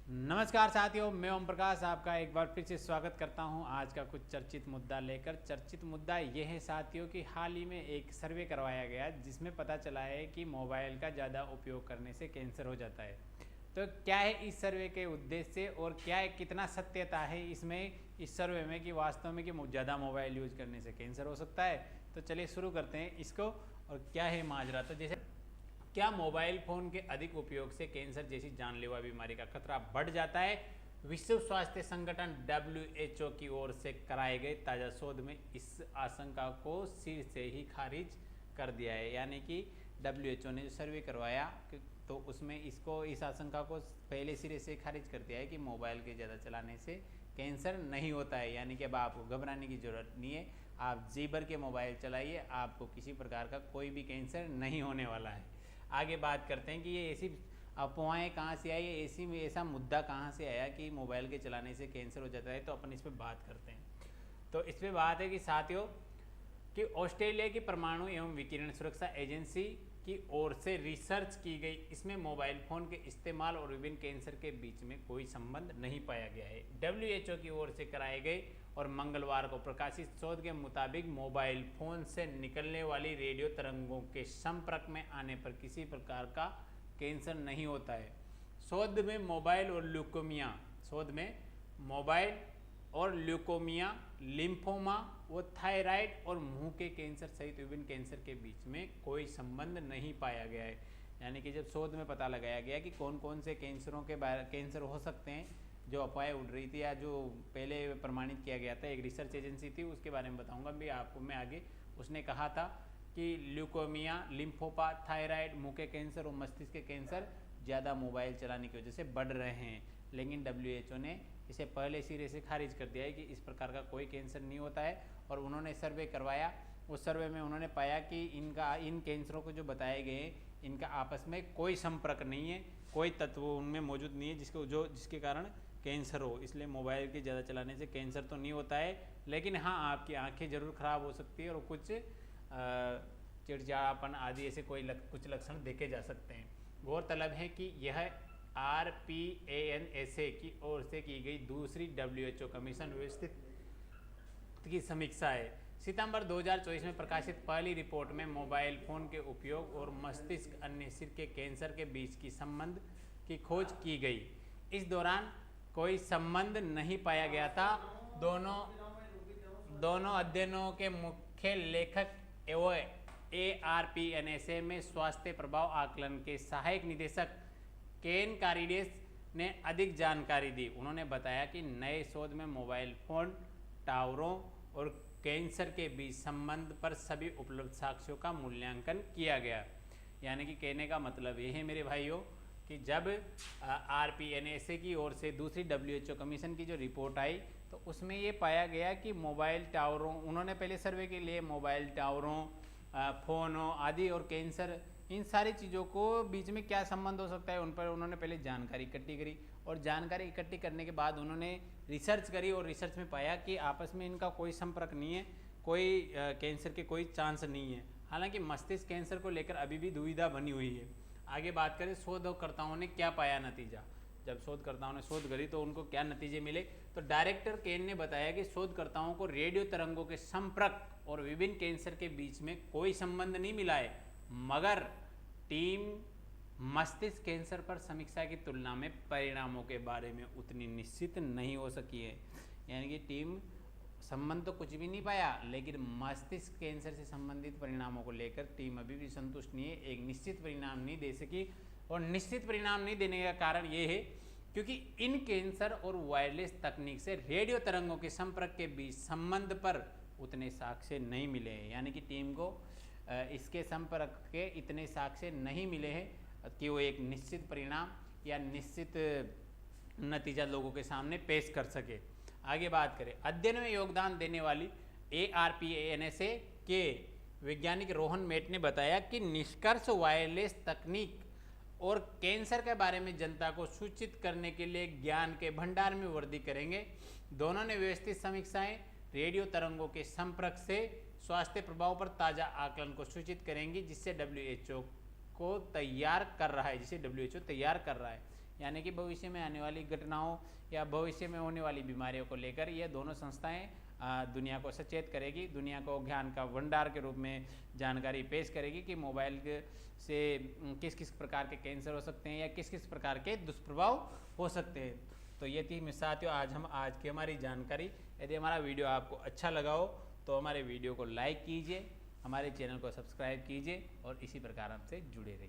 नमस्कार साथियों, मैं ओम प्रकाश आपका एक बार फिर से स्वागत करता हूं। आज का कुछ चर्चित मुद्दा लेकर। चर्चित मुद्दा यह है साथियों कि हाल ही में एक सर्वे करवाया गया जिसमें पता चला है कि मोबाइल का ज़्यादा उपयोग करने से कैंसर हो जाता है। तो क्या है इस सर्वे के उद्देश्य और क्या है, कितना सत्यता है इसमें, इस सर्वे में, कि वास्तव में कि ज़्यादा मोबाइल यूज करने से कैंसर हो सकता है। तो चलिए शुरू करते हैं इसको। और क्या है माजरा, तो जैसे क्या मोबाइल फ़ोन के अधिक उपयोग से कैंसर जैसी जानलेवा बीमारी का खतरा बढ़ जाता है। विश्व स्वास्थ्य संगठन WHO की ओर से कराए गए ताज़ा शोध में इस आशंका को सिर से ही खारिज कर दिया है। यानी कि WHO ने जो सर्वे करवाया तो उसमें इस आशंका को पहले सिरे से खारिज कर दिया है कि मोबाइल के ज़्यादा चलाने से कैंसर नहीं होता है। यानी कि अब आपको घबराने की ज़रूरत नहीं है। आप जी भर के मोबाइल चलाइए, आपको किसी प्रकार का कोई भी कैंसर नहीं होने वाला है। आगे बात करते हैं कि ये ऐसी अफवाहें कहाँ से आई, ऐसी में ऐसा मुद्दा कहाँ से आया कि मोबाइल के चलाने से कैंसर हो जाता है। तो अपन इस पर बात करते हैं। तो इस पर बात है कि साथियों कि ऑस्ट्रेलिया की परमाणु एवं विकिरण सुरक्षा एजेंसी की ओर से रिसर्च की गई, इसमें मोबाइल फ़ोन के इस्तेमाल और विभिन्न कैंसर के बीच में कोई संबंध नहीं पाया गया है। WHO की ओर से कराए गए और मंगलवार को प्रकाशित शोध के मुताबिक मोबाइल फ़ोन से निकलने वाली रेडियो तरंगों के संपर्क में आने पर किसी प्रकार का कैंसर नहीं होता है। शोध में मोबाइल और ल्यूकोमिया, लिम्फोमा व थायराइड और मुंह के कैंसर सहित विभिन्न कैंसर के बीच में कोई संबंध नहीं पाया गया है। यानी कि जब शोध में पता लगाया गया कि कौन कौन से कैंसर हो सकते हैं, जो अफवाहें उड़ रही थी या जो पहले प्रमाणित किया गया था, एक रिसर्च एजेंसी थी, उसके बारे में बताऊंगा भी आपको मैं आगे। उसने कहा था कि ल्यूकोमिया, लिम्फोमा, थायराइड, मुंह के कैंसर और मस्तिष्क के कैंसर ज़्यादा मोबाइल चलाने की वजह से बढ़ रहे हैं। लेकिन WHO ने इसे पहले सिरे से खारिज कर दिया है कि इस प्रकार का कोई कैंसर नहीं होता है। और उन्होंने सर्वे करवाया, उस सर्वे में उन्होंने पाया कि इन कैंसरों को जो बताए गए हैं, इनका आपस में कोई संपर्क नहीं है, कोई तत्व उनमें मौजूद नहीं है जिसके कारण कैंसर हो। इसलिए मोबाइल के ज़्यादा चलाने से कैंसर तो नहीं होता है, लेकिन हाँ आपकी आंखें ज़रूर ख़राब हो सकती है और कुछ चिड़चिड़ापन आदि ऐसे कुछ लक्षण देखे जा सकते हैं। गौरतलब है कि यह RPANSA की ओर से की गई दूसरी WHO कमीशन व्यवस्थित की समीक्षा है। सितंबर 2024 में प्रकाशित पहली रिपोर्ट में मोबाइल फ़ोन के उपयोग और मस्तिष्क अन्य सिर के कैंसर के बीच की संबंध की खोज की गई। इस दौरान कोई संबंध नहीं पाया गया था। दोनों अध्ययनों के मुख्य लेखक एवं ARPANSA में स्वास्थ्य प्रभाव आकलन के सहायक निदेशक केन कारिडेस ने अधिक जानकारी दी। उन्होंने बताया कि नए शोध में मोबाइल फ़ोन टावरों और कैंसर के बीच संबंध पर सभी उपलब्ध साक्ष्यों का मूल्यांकन किया गया। यानी कि कहने का मतलब ये है मेरे भाइयों कि जब RPANSA की ओर से दूसरी WHO कमीशन की जो रिपोर्ट आई तो उसमें ये पाया गया कि मोबाइल टावरों, उन्होंने पहले सर्वे के लिए मोबाइल टावरों, फ़ोनों आदि और कैंसर, इन सारी चीज़ों को बीच में क्या संबंध हो सकता है, उन पर उन्होंने पहले जानकारी इकट्ठी करी। और जानकारी इकट्ठी करने के बाद उन्होंने रिसर्च करी और रिसर्च में पाया कि आपस में इनका कोई संपर्क नहीं है, कोई कैंसर के कोई चांस नहीं है। हालांकि मस्तिष्क कैंसर को लेकर अभी भी दुविधा बनी हुई है। आगे बात करें शोधकर्ताओं ने क्या पाया नतीजा। जब शोधकर्ताओं ने शोध करी तो उनको क्या नतीजे मिले, तो डायरेक्टर केन ने बताया कि शोधकर्ताओं को रेडियो तरंगों के संपर्क और विभिन्न कैंसर के बीच में कोई संबंध नहीं मिला है, मगर टीम मस्तिष्क कैंसर पर समीक्षा की तुलना में परिणामों के बारे में उतनी निश्चित नहीं हो सकी है। यानी कि टीम संबंध तो कुछ भी नहीं पाया, लेकिन मस्तिष्क कैंसर से संबंधित परिणामों को लेकर टीम अभी भी संतुष्ट नहीं है, एक निश्चित परिणाम नहीं दे सकी। और निश्चित परिणाम नहीं देने का कारण ये है क्योंकि इन कैंसर और वायरलेस तकनीक से रेडियो तरंगों के संपर्क के बीच संबंध पर उतने साक्ष्य नहीं मिले हैं। यानी कि टीम को इसके संपर्क के इतने साक्ष्य नहीं मिले हैं कि वो एक निश्चित परिणाम या निश्चित नतीजा लोगों के सामने पेश कर सके। आगे बात करें, अध्ययन में योगदान देने वाली ARPANSA के वैज्ञानिक रोहन मेट ने बताया कि निष्कर्ष वायरलेस तकनीक और कैंसर के बारे में जनता को सूचित करने के लिए ज्ञान के भंडार में वृद्धि करेंगे। दोनों ने व्यवस्थित समीक्षाएं रेडियो तरंगों के संपर्क से स्वास्थ्य प्रभाव पर ताज़ा आकलन को सूचित करेंगी, जिससे WHO तैयार कर रहा है। यानी कि भविष्य में आने वाली घटनाओं या भविष्य में होने वाली बीमारियों को लेकर ये दोनों संस्थाएं दुनिया को सचेत करेगी, दुनिया को ज्ञान का भंडार के रूप में जानकारी पेश करेगी कि मोबाइल से किस किस प्रकार के कैंसर हो सकते हैं या किस किस प्रकार के दुष्प्रभाव हो सकते हैं। तो ये थी साथियों आज की हमारी जानकारी। यदि हमारा वीडियो आपको अच्छा लगा हो तो हमारे वीडियो को लाइक कीजिए, हमारे चैनल को सब्सक्राइब कीजिए और इसी प्रकार हमसे जुड़े रहिए।